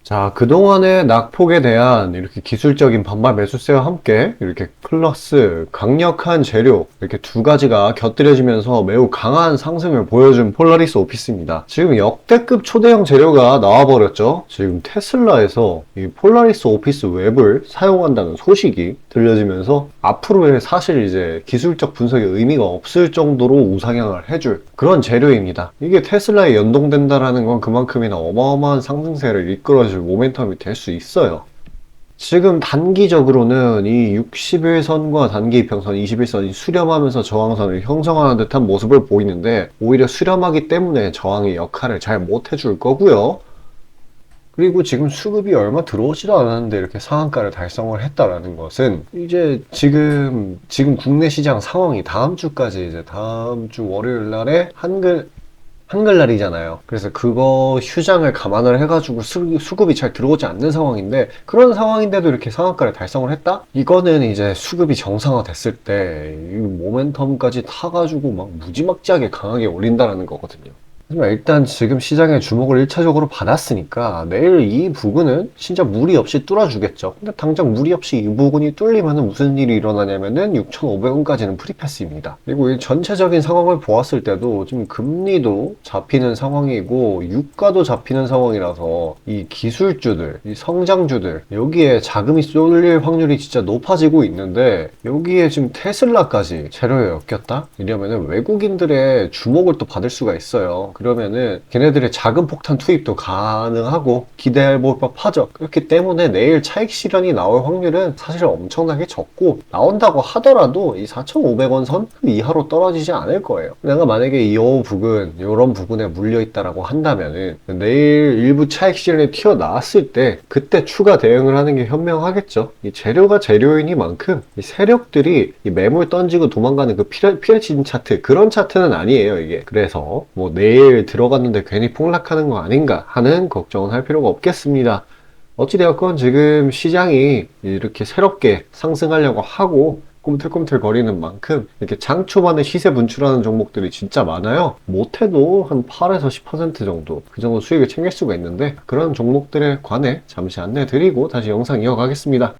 자, 그동안의 낙폭에 대한 이렇게 기술적인 반발 매수세와 함께 이렇게 플러스 강력한 재료 이렇게 두 가지가 곁들여지면서 매우 강한 상승을 보여준 폴라리스 오피스입니다. 지금 역대급 초대형 재료가 나와버렸죠. 지금 테슬라에서 이 폴라리스 오피스 웹을 사용한다는 소식이 들려지면서 앞으로의 사실 이제 기술적 분석에 의미가 없을 정도로 우상향을 해줄 그런 재료입니다. 이게 테슬라에 연동된다라는 건 그만큼이나 어마어마한 상승세를 이끌어줄 모멘텀이 될 수 있어요. 지금 단기적으로는 이 60일선과 단기 이평선, 21선이 수렴하면서 저항선을 형성하는 듯한 모습을 보이는데 오히려 수렴하기 때문에 저항의 역할을 잘 못해줄 거고요. 그리고 지금 수급이 얼마 들어오지도 않았는데 이렇게 상한가를 달성을 했다라는 것은 이제 지금 국내 시장 상황이 다음 주까지 이제 다음 주 월요일 날에 한글날이잖아요. 그래서 그거 휴장을 감안을 해가지고 수급이 잘 들어오지 않는 상황인데 그런 상황인데도 이렇게 상한가를 달성을 했다? 이거는 이제 수급이 정상화 됐을 때 이 모멘텀까지 타가지고 막 무지막지하게 강하게 올린다라는 거거든요. 하지만 일단 지금 시장의 주목을 1차적으로 받았으니까 내일 이 부분은 진짜 무리 없이 뚫어주겠죠. 근데 당장 무리 없이 이 부분이 뚫리면 무슨 일이 일어나냐면은 6,500원까지는 프리패스입니다. 그리고 이 전체적인 상황을 보았을 때도 지금 금리도 잡히는 상황이고 유가도 잡히는 상황이라서 이 기술주들, 이 성장주들 여기에 자금이 쏠릴 확률이 진짜 높아지고 있는데 여기에 지금 테슬라까지 재료에 엮였다? 이러면은 외국인들의 주목을 또 받을 수가 있어요. 그러면은 걔네들의 자금 폭탄 투입도 가능하고 기대해볼 법하죠. 그렇기 때문에 내일 차익 실현이 나올 확률은 사실 엄청나게 적고 나온다고 하더라도 이 4,500원 선 이하로 떨어지지 않을 거예요. 내가 만약에 이런 부분에 물려있다라고 한다면은 내일 일부 차익 실현이 튀어나왔을 때 그때 추가 대응을 하는 게 현명하겠죠. 이 재료가 재료이니만큼 이 세력들이 이 매물 던지고 도망가는 그 피레진 차트 그런 차트는 아니에요 이게. 그래서 뭐 내일 들어갔는데 괜히 폭락하는 거 아닌가 하는 걱정은 할 필요가 없겠습니다. 어찌되었건 지금 시장이 이렇게 새롭게 상승하려고 하고 꿈틀꿈틀 거리는 만큼 이렇게 장 초반에 시세 분출하는 종목들이 진짜 많아요. 못해도 한 8에서 10% 정도 그 정도 수익을 챙길 수가 있는데 그런 종목들에 관해 잠시 안내 드리고 다시 영상 이어가겠습니다.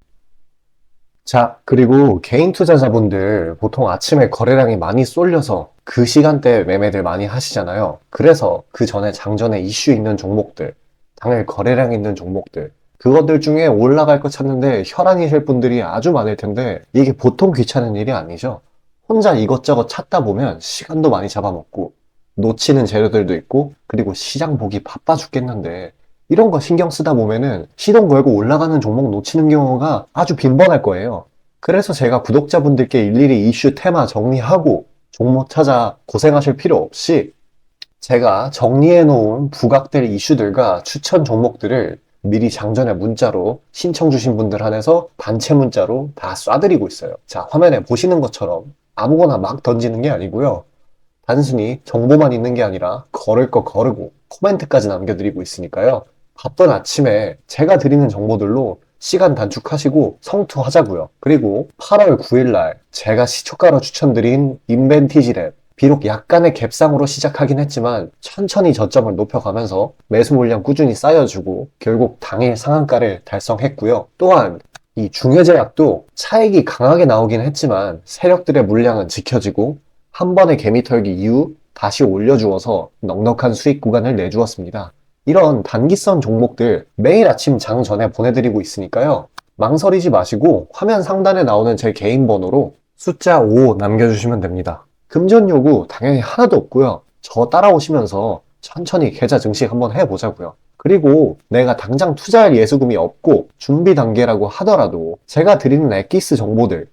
자, 그리고 개인 투자자분들 보통 아침에 거래량이 많이 쏠려서 그 시간대에 매매들 많이 하시잖아요. 그래서 그 전에 장전에 이슈 있는 종목들, 당일 거래량 있는 종목들, 그것들 중에 올라갈 거 찾는데 혈안이실 분들이 아주 많을 텐데 이게 보통 귀찮은 일이 아니죠. 혼자 이것저것 찾다 보면 시간도 많이 잡아먹고 놓치는 재료들도 있고 그리고 시장 보기 바빠 죽겠는데 이런 거 신경 쓰다 보면은 시동 걸고 올라가는 종목 놓치는 경우가 아주 빈번할 거예요. 그래서 제가 구독자분들께 일일이 이슈 테마 정리하고 종목 찾아 고생하실 필요 없이 제가 정리해 놓은 부각될 이슈들과 추천 종목들을 미리 장전에 문자로 신청 주신 분들 한해서 단체 문자로 다 쏴드리고 있어요. 자, 화면에 보시는 것처럼 아무거나 막 던지는 게 아니고요. 단순히 정보만 있는 게 아니라 걸을 거 거르고 코멘트까지 남겨드리고 있으니까요. 바쁜 아침에 제가 드리는 정보들로 시간 단축하시고 성투하자고요. 그리고 8월 9일날 제가 시초가로 추천드린 인벤티지랩 비록 약간의 갭상으로 시작하긴 했지만 천천히 저점을 높여가면서 매수 물량 꾸준히 쌓여주고 결국 당일 상한가를 달성했고요. 또한 이 중해제약도 차익이 강하게 나오긴 했지만 세력들의 물량은 지켜지고 한 번의 개미 털기 이후 다시 올려주어서 넉넉한 수익 구간을 내주었습니다. 이런 단기성 종목들 매일 아침 장 전에 보내드리고 있으니까요. 망설이지 마시고 화면 상단에 나오는 제 개인 번호로 숫자 5 남겨주시면 됩니다. 금전 요구 당연히 하나도 없고요. 저 따라오시면서 천천히 계좌 증식 한번 해보자고요. 그리고 내가 당장 투자할 예수금이 없고 준비 단계라고 하더라도 제가 드리는 엑기스 정보들,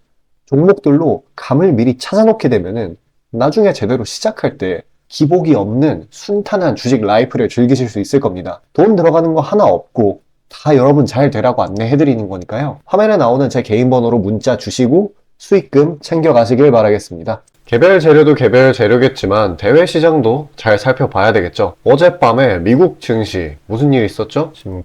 종목들로 감을 미리 찾아놓게 되면은 나중에 제대로 시작할 때 기복이 없는 순탄한 주식 라이프를 즐기실 수 있을 겁니다. 돈 들어가는 거 하나 없고 다 여러분 잘 되라고 안내해드리는 거니까요. 화면에 나오는 제 개인 번호로 문자 주시고 수익금 챙겨가시길 바라겠습니다. 개별 재료도 개별 재료겠지만 대외 시장도 잘 살펴봐야 되겠죠. 어젯밤에 미국 증시 무슨 일이 있었죠? 지금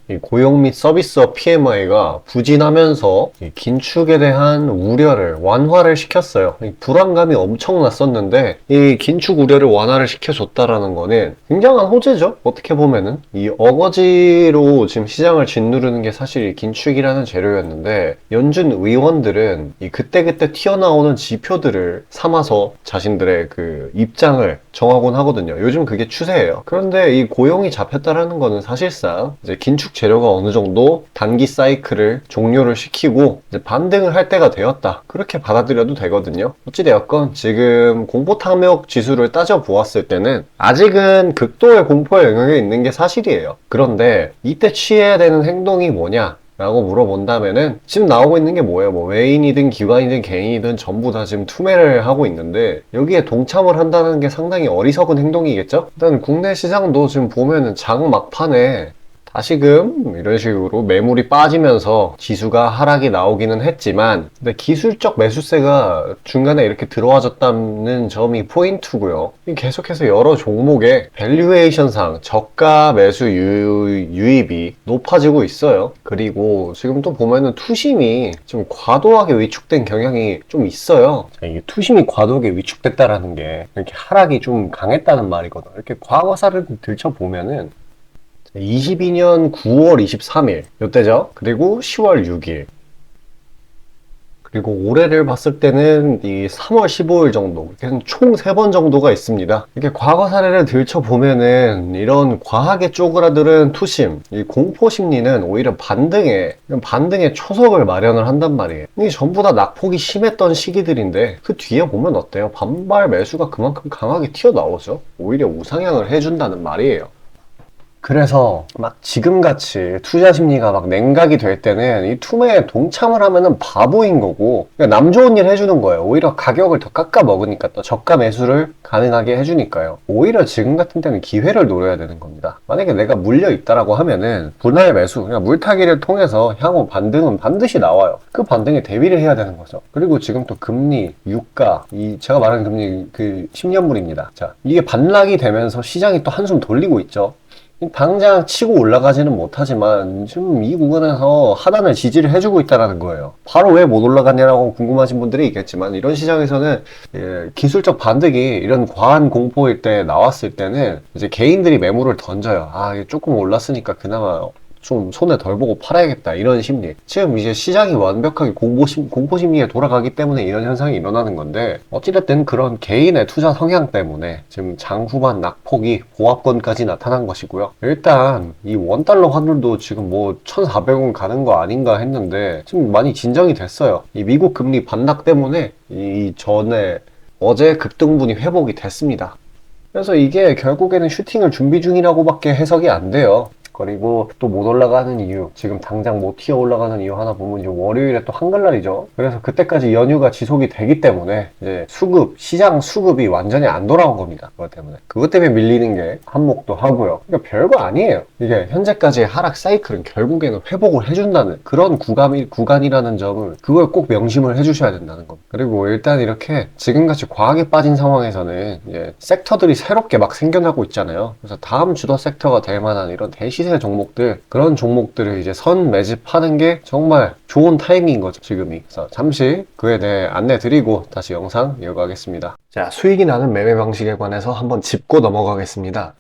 이 고용 및 서비스업 PMI가 부진하면서 이 긴축에 대한 우려를 완화를 시켰어요. 이 불안감이 엄청 났었는데 이 긴축 우려를 완화를 시켜줬다라는 거는 굉장한 호재죠. 어떻게 보면은 이 어거지로 지금 시장을 짓누르는 게 사실 이 긴축이라는 재료였는데 연준 의원들은 이 그때그때 튀어나오는 지표들을 삼아서 자신들의 그 입장을 정하곤 하거든요. 요즘 그게 추세예요. 그런데 이 고용이 잡혔다라는 거는 사실상 이제 긴축 재료가 어느 정도 단기 사이클을 종료를 시키고 이제 반등을 할 때가 되었다. 그렇게 받아들여도 되거든요. 어찌되었건 지금 공포탐욕 지수를 따져보았을 때는 아직은 극도의 공포의 영역에 있는 게 사실이에요. 그런데 이때 취해야 되는 행동이 뭐냐? 라고 물어본다면은 지금 나오고 있는 게 뭐예요? 뭐 외인이든 기관이든 개인이든 전부 다 지금 투매를 하고 있는데 여기에 동참을 한다는 게 상당히 어리석은 행동이겠죠? 일단 국내 시장도 지금 보면은 장 막판에 다시금 이런 식으로 매물이 빠지면서 지수가 하락이 나오기는 했지만 근데 기술적 매수세가 중간에 이렇게 들어와줬다는 점이 포인트고요. 계속해서 여러 종목의 밸류에이션상 저가 매수 유입이 높아지고 있어요. 그리고 지금 또 보면은 투심이 좀 과도하게 위축된 경향이 좀 있어요. 이 투심이 과도하게 위축됐다라는 게 이렇게 하락이 좀 강했다는 말이거든. 이렇게 과거사를 들춰보면은 22년 9월 23일 이때죠. 그리고 10월 6일 그리고 올해를 봤을 때는 이 3월 15일 정도 이렇게 총 3번 정도가 있습니다. 이렇게 과거 사례를 들춰보면은 이런 과하게 쪼그라드는 투심, 이 공포 심리는 오히려 반등의 초석을 마련을 한단 말이에요. 이게 전부 다 낙폭이 심했던 시기들인데 그 뒤에 보면 어때요? 반발 매수가 그만큼 강하게 튀어나오죠. 오히려 우상향을 해준다는 말이에요. 그래서 막 지금같이 투자 심리가 막 냉각이 될 때는 이 투매에 동참을 하면은 바보인 거고 그러니까 남 좋은 일 해주는 거예요. 오히려 가격을 더 깎아 먹으니까 또 저가 매수를 가능하게 해주니까요. 오히려 지금 같은 때는 기회를 노려야 되는 겁니다. 만약에 내가 물려 있다라고 하면은 분할 매수 그냥 물타기를 통해서 향후 반등은 반드시 나와요. 그 반등에 대비를 해야 되는 거죠. 그리고 지금 또 금리, 유가 제가 말하는 금리 그 10년물입니다. 자, 이게 반락이 되면서 시장이 또 한숨 돌리고 있죠. 당장 치고 올라가지는 못하지만 지금 이 구간에서 하단을 지지를 해주고 있다는 거예요. 바로 왜 못 올라갔냐라고 궁금하신 분들이 있겠지만 이런 시장에서는 기술적 반등이 이런 과한 공포일 때 나왔을 때는 이제 개인들이 매물을 던져요. 이게 조금 올랐으니까 그나마 좀 손에 덜 보고 팔아야겠다 이런 심리. 지금 이제 시장이 완벽하게 공포 심리에 돌아가기 때문에 이런 현상이 일어나는 건데 어찌됐든 그런 개인의 투자 성향 때문에 지금 장 후반 낙폭이 보합권까지 나타난 것이고요. 일단 이 원달러 환율도 지금 뭐 1,400원 가는 거 아닌가 했는데 지금 많이 진정이 됐어요. 이 미국 금리 반락 때문에 이 전에 어제 급등분이 회복이 됐습니다. 그래서 이게 결국에는 슈팅을 준비 중이라고밖에 해석이 안 돼요. 그리고 또 못 올라가는 이유, 지금 당장 못 튀어 올라가는 이유 하나 보면 이제 월요일에 또 한글날이죠. 그래서 그때까지 연휴가 지속이 되기 때문에 이제 시장 수급이 완전히 안 돌아온 겁니다. 그것 때문에 밀리는 게 한몫도 하고요. 그러니까 별거 아니에요. 이게 현재까지의 하락 사이클은 결국에는 회복을 해준다는 그런 구간이라는 점을 그걸 꼭 명심을 해주셔야 된다는 겁니다. 그리고 일단 이렇게 지금같이 과하게 빠진 상황에서는 이제 섹터들이 새롭게 막 생겨나고 있잖아요. 그래서 다음 주도 섹터가 될 만한 이런 대시세 종목들 그런 종목들을 이제 선 매집하는 게 정말 좋은 타이밍인 거죠 지금이. 그래서 잠시 그에 대해 안내 드리고 다시 영상 이어가겠습니다. 자, 수익이 나는 매매 방식에 관해서 한번 짚고 넘어가겠습니다.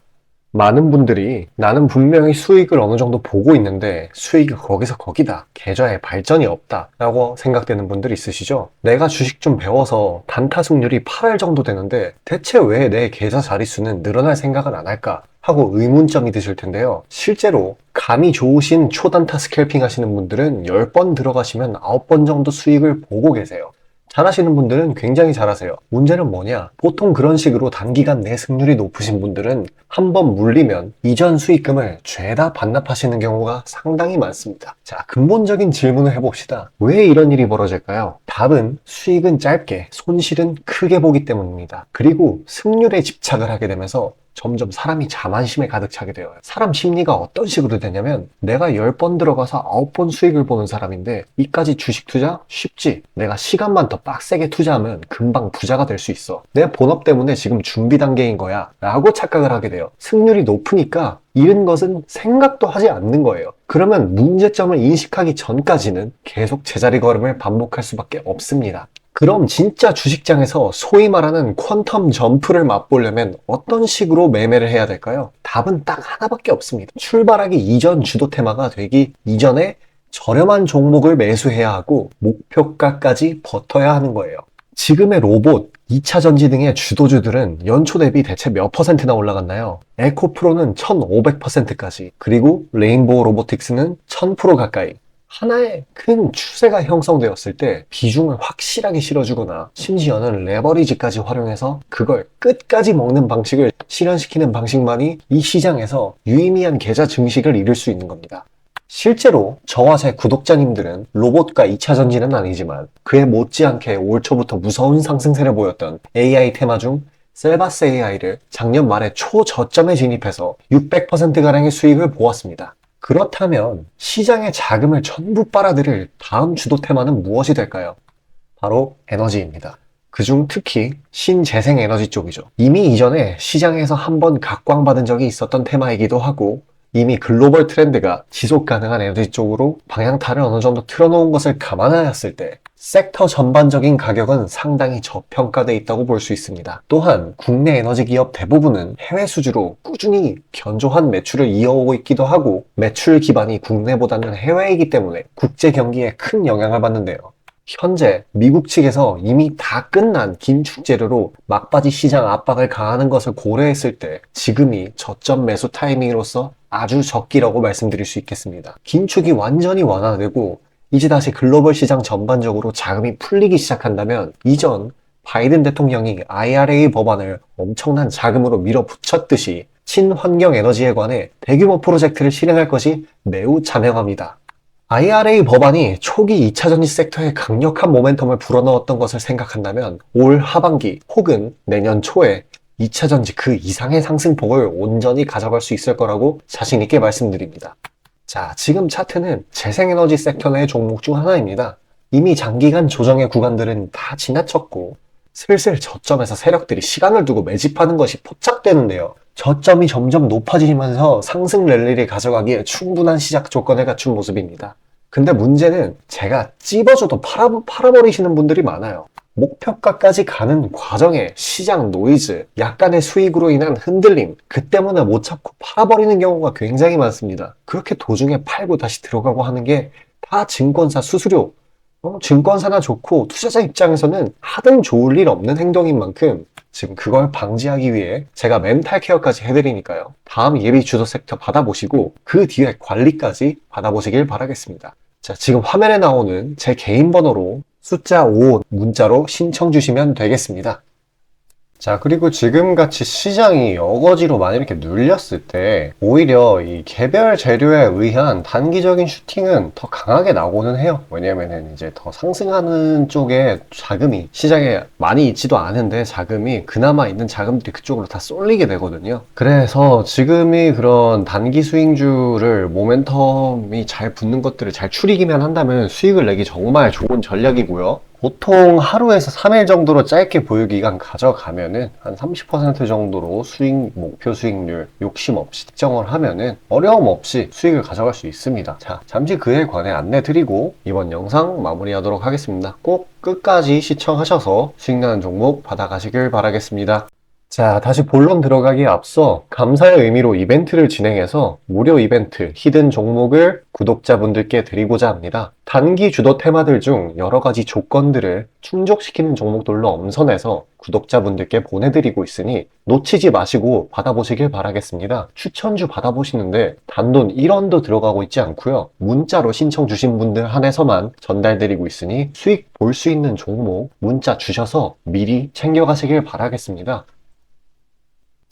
많은 분들이 나는 분명히 수익을 어느 정도 보고 있는데 수익이 거기서 거기다, 계좌에 발전이 없다 라고 생각되는 분들이 있으시죠? 내가 주식 좀 배워서 단타 승률이 8할 정도 되는데 대체 왜 내 계좌 자릿수는 늘어날 생각은 안 할까? 하고 의문점이 드실 텐데요. 실제로 감이 좋으신 초단타 스캘핑 하시는 분들은 10번 들어가시면 9번 정도 수익을 보고 계세요. 잘하시는 분들은 굉장히 잘하세요. 문제는 뭐냐? 보통 그런 식으로 단기간 내 승률이 높으신 분들은 한번 물리면 이전 수익금을 죄다 반납하시는 경우가 상당히 많습니다. 자, 근본적인 질문을 해봅시다. 왜 이런 일이 벌어질까요? 답은 수익은 짧게, 손실은 크게 보기 때문입니다. 그리고 승률에 집착을 하게 되면서 점점 사람이 자만심에 가득 차게 돼요. 사람 심리가 어떤 식으로 되냐면 내가 10번 들어가서 9번 수익을 보는 사람인데 이까지 주식 투자? 쉽지. 내가 시간만 더 빡세게 투자하면 금방 부자가 될 수 있어. 내 본업 때문에 지금 준비 단계인 거야 라고 착각을 하게 돼요. 승률이 높으니까 잃은 것은 생각도 하지 않는 거예요. 그러면 문제점을 인식하기 전까지는 계속 제자리 걸음을 반복할 수밖에 없습니다. 그럼 진짜 주식장에서 소위 말하는 퀀텀 점프를 맛보려면 어떤 식으로 매매를 해야 될까요? 답은 딱 하나밖에 없습니다. 출발하기 이전 주도 테마가 되기 이전에 저렴한 종목을 매수해야 하고 목표가까지 버텨야 하는 거예요. 지금의 로봇, 2차 전지 등의 주도주들은 연초 대비 대체 몇 퍼센트나 올라갔나요? 에코프로는 1500%까지, 그리고 레인보우 로보틱스는 1000% 가까이. 하나의 큰 추세가 형성되었을 때 비중을 확실하게 실어주거나 심지어는 레버리지까지 활용해서 그걸 끝까지 먹는 방식을 실현시키는 방식만이 이 시장에서 유의미한 계좌 증식을 이룰 수 있는 겁니다. 실제로 저와 제 구독자님들은 로봇과 2차 전지는 아니지만 그에 못지않게 올 초부터 무서운 상승세를 보였던 AI 테마 중 셀바스 AI를 작년 말에 초저점에 진입해서 600%가량의 수익을 보았습니다. 그렇다면 시장의 자금을 전부 빨아들일 다음 주도 테마는 무엇이 될까요? 바로 에너지입니다. 그중 특히 신재생 에너지 쪽이죠. 이미 이전에 시장에서 한번 각광받은 적이 있었던 테마이기도 하고 이미 글로벌 트렌드가 지속 가능한 에너지 쪽으로 방향타를 어느 정도 틀어놓은 것을 감안하였을 때 섹터 전반적인 가격은 상당히 저평가되어 있다고 볼 수 있습니다. 또한 국내 에너지 기업 대부분은 해외 수주로 꾸준히 견조한 매출을 이어오고 있기도 하고 매출 기반이 국내보다는 해외이기 때문에 국제 경기에 큰 영향을 받는데요. 현재 미국 측에서 이미 다 끝난 긴축 재료로 막바지 시장 압박을 가하는 것을 고려했을 때 지금이 저점 매수 타이밍으로서 아주 적기라고 말씀드릴 수 있겠습니다. 긴축이 완전히 완화되고 이제 다시 글로벌 시장 전반적으로 자금이 풀리기 시작한다면 이전 바이든 대통령이 IRA 법안을 엄청난 자금으로 밀어붙였듯이 친환경 에너지에 관해 대규모 프로젝트를 실행할 것이 매우 자명합니다. IRA 법안이 초기 2차 전지 섹터에 강력한 모멘텀을 불어넣었던 것을 생각한다면 올 하반기 혹은 내년 초에 2차 전지 그 이상의 상승폭을 온전히 가져갈 수 있을 거라고 자신 있게 말씀드립니다. 자, 지금 차트는 재생에너지 섹터 내 종목 중 하나입니다. 이미 장기간 조정의 구간들은 다 지나쳤고 슬슬 저점에서 세력들이 시간을 두고 매집하는 것이 포착되는데요. 저점이 점점 높아지면서 상승 랠리를 가져가기에 충분한 시작 조건을 갖춘 모습입니다. 근데 문제는 제가 찝어줘도 팔아버리시는 분들이 많아요. 목표가까지 가는 과정에 시장 노이즈, 약간의 수익으로 인한 흔들림, 그 때문에 못 참고 팔아버리는 경우가 굉장히 많습니다. 그렇게 도중에 팔고 다시 들어가고 하는 게 다 증권사 수수료, 증권사나 좋고 투자자 입장에서는 하등 좋을 일 없는 행동인 만큼 지금 그걸 방지하기 위해 제가 멘탈 케어까지 해드리니까요. 다음 예비 주도 섹터 받아보시고 그 뒤에 관리까지 받아보시길 바라겠습니다. 자, 지금 화면에 나오는 제 개인 번호로 숫자 5 문자로 신청 주시면 되겠습니다. 자, 그리고 지금같이 시장이 여거지로 많이 이렇게 눌렸을 때 오히려 이 개별 재료에 의한 단기적인 슈팅은 더 강하게 나오고는 해요. 왜냐면은 이제 더 상승하는 쪽에 자금이 시장에 많이 있지도 않은데 자금이 그나마 있는 자금들이 그쪽으로 다 쏠리게 되거든요. 그래서 지금이 그런 단기 수익주를 모멘텀이 잘 붙는 것들을 잘 추리기만 한다면 수익을 내기 정말 좋은 전략이고요. 보통 하루에서 3일 정도로 짧게 보유기간 가져가면은 한 30% 정도로 목표 수익률 욕심 없이 특정을 하면은 어려움 없이 수익을 가져갈 수 있습니다. 자, 잠시 그에 관해 안내 드리고 이번 영상 마무리하도록 하겠습니다. 꼭 끝까지 시청하셔서 수익나는 종목 받아가시길 바라겠습니다. 자, 다시 본론 들어가기에 앞서 감사의 의미로 이벤트를 진행해서 무료 이벤트 히든 종목을 구독자분들께 드리고자 합니다. 단기 주도 테마들 중 여러 가지 조건들을 충족시키는 종목들로 엄선해서 구독자분들께 보내드리고 있으니 놓치지 마시고 받아보시길 바라겠습니다. 추천주 받아보시는데 단돈 1원도 들어가고 있지 않고요. 문자로 신청 주신 분들 한해서만 전달드리고 있으니 수익 볼 수 있는 종목 문자 주셔서 미리 챙겨가시길 바라겠습니다.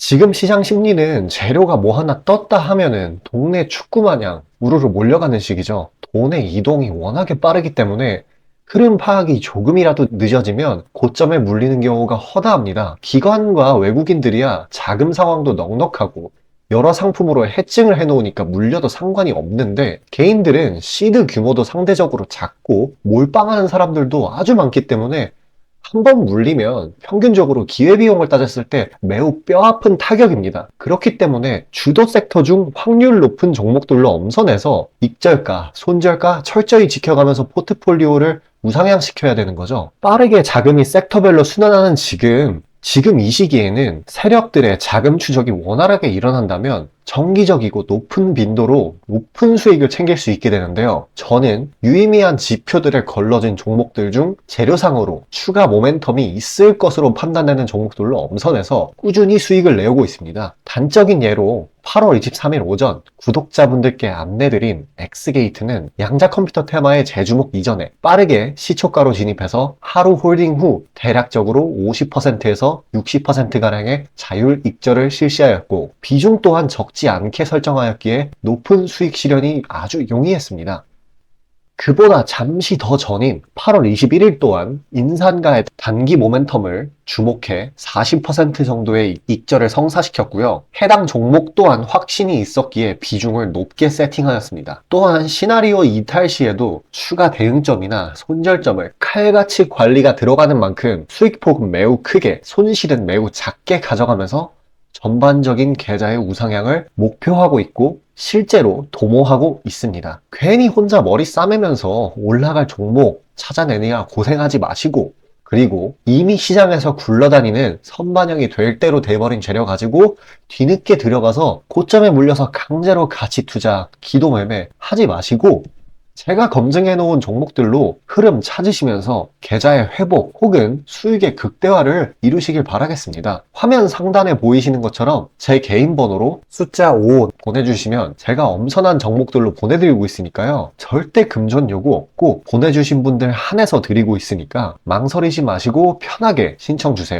지금 시장 심리는 재료가 뭐 하나 떴다 하면은 동네 축구 마냥 우르르 몰려가는 시기죠. 돈의 이동이 워낙에 빠르기 때문에 흐름 파악이 조금이라도 늦어지면 고점에 물리는 경우가 허다합니다. 기관과 외국인들이야 자금 상황도 넉넉하고 여러 상품으로 해칭을 해놓으니까 물려도 상관이 없는데, 개인들은 시드 규모도 상대적으로 작고 몰빵하는 사람들도 아주 많기 때문에 한 번 물리면 평균적으로 기회비용을 따졌을 때 매우 뼈아픈 타격입니다. 그렇기 때문에 주도 섹터 중 확률 높은 종목들로 엄선해서 익절가, 손절가 철저히 지켜가면서 포트폴리오를 우상향시켜야 되는 거죠. 빠르게 자금이 섹터별로 순환하는 지금 이 시기에는 세력들의 자금 추적이 원활하게 일어난다면 정기적이고 높은 빈도로 높은 수익을 챙길 수 있게 되는데요. 저는 유의미한 지표들에 걸러진 종목들 중 재료상으로 추가 모멘텀이 있을 것으로 판단되는 종목들로 엄선해서 꾸준히 수익을 내오고 있습니다. 단적인 예로 8월 23일 오전 구독자분들께 안내드린 엑스게이트는 양자 컴퓨터 테마의 재주목 이전에 빠르게 시초가로 진입해서 하루 홀딩 후 대략적으로 50%에서 60%가량의 자율 익절을 실시하였고, 비중 또한 적지 않게 설정하였기에 높은 수익 실현이 아주 용이했습니다. 그보다 잠시 더 전인 8월 21일 또한 인산가의 단기 모멘텀을 주목해 40% 정도의 익절을 성사시켰고요. 해당 종목 또한 확신이 있었기에 비중을 높게 세팅하였습니다. 또한 시나리오 이탈 시에도 추가 대응점이나 손절점을 칼같이 관리가 들어가는 만큼 수익폭은 매우 크게, 손실은 매우 작게 가져가면서 전반적인 계좌의 우상향을 목표하고 있고 실제로 도모하고 있습니다. 괜히 혼자 머리 싸매면서 올라갈 종목 찾아내느냐 고생하지 마시고, 그리고 이미 시장에서 굴러다니는 선반영이 될 대로 돼버린 재료 가지고 뒤늦게 들어가서 고점에 물려서 강제로 가치 투자, 기도 매매 하지 마시고, 제가 검증해 놓은 종목들로 흐름 찾으시면서 계좌의 회복 혹은 수익의 극대화를 이루시길 바라겠습니다. 화면 상단에 보이시는 것처럼 제 개인 번호로 숫자 5 보내주시면 제가 엄선한 종목들로 보내드리고 있으니까요. 절대 금전 요구 없고 보내주신 분들 한해서 드리고 있으니까 망설이지 마시고 편하게 신청 주세요.